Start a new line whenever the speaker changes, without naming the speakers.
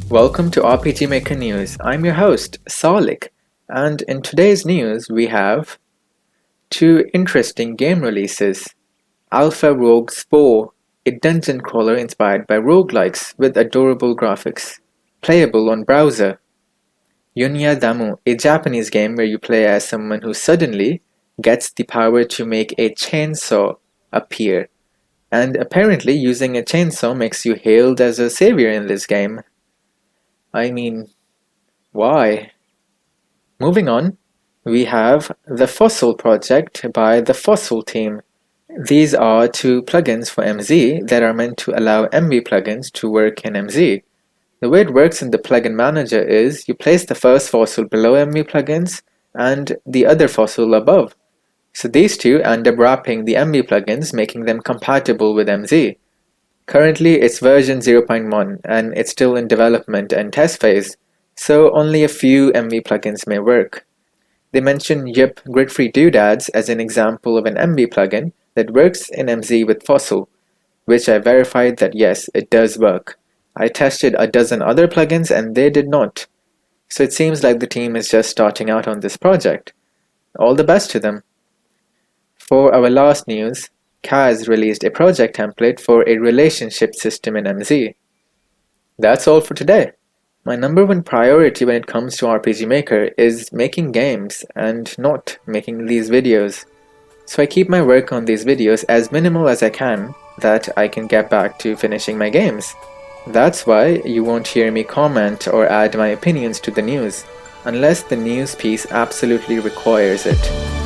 Welcome to RPG Maker News. I'm your host, Salik, and in today's news we have two interesting game releases. Alpha Rogue Spore, a dungeon crawler inspired by roguelikes with adorable graphics, playable on browser. Yunya Damu, a Japanese game where you play as someone who suddenly gets the power to make a chainsaw appear. And apparently using a chainsaw makes you hailed as a savior in this game. I mean, why? Moving on, we have the Fossil project by the Fossil team. These are two plugins for MZ that are meant to allow MV plugins to work in MZ. The way it works in the plugin manager is you place the first fossil below MV plugins and the other fossil above. So these two end up wrapping the MV plugins, making them compatible with MZ. Currently it's version 0.1 and it's still in development and test phase, so only a few MV plugins may work. They mention Yip Grid-Free Doodads as an example of an MV plugin that works in MZ with Fossil, which I verified that yes, it does work. I tested a dozen other plugins and they did not. So it seems like the team is just starting out on this project. All the best to them. For our last news, Kaz released a project template for a relationship system in MZ. That's all for today. My number one priority when it comes to RPG Maker is making games and not making these videos. So I keep my work on these videos as minimal as I can, that I can get back to finishing my games. That's why you won't hear me comment or add my opinions to the news, unless the news piece absolutely requires it.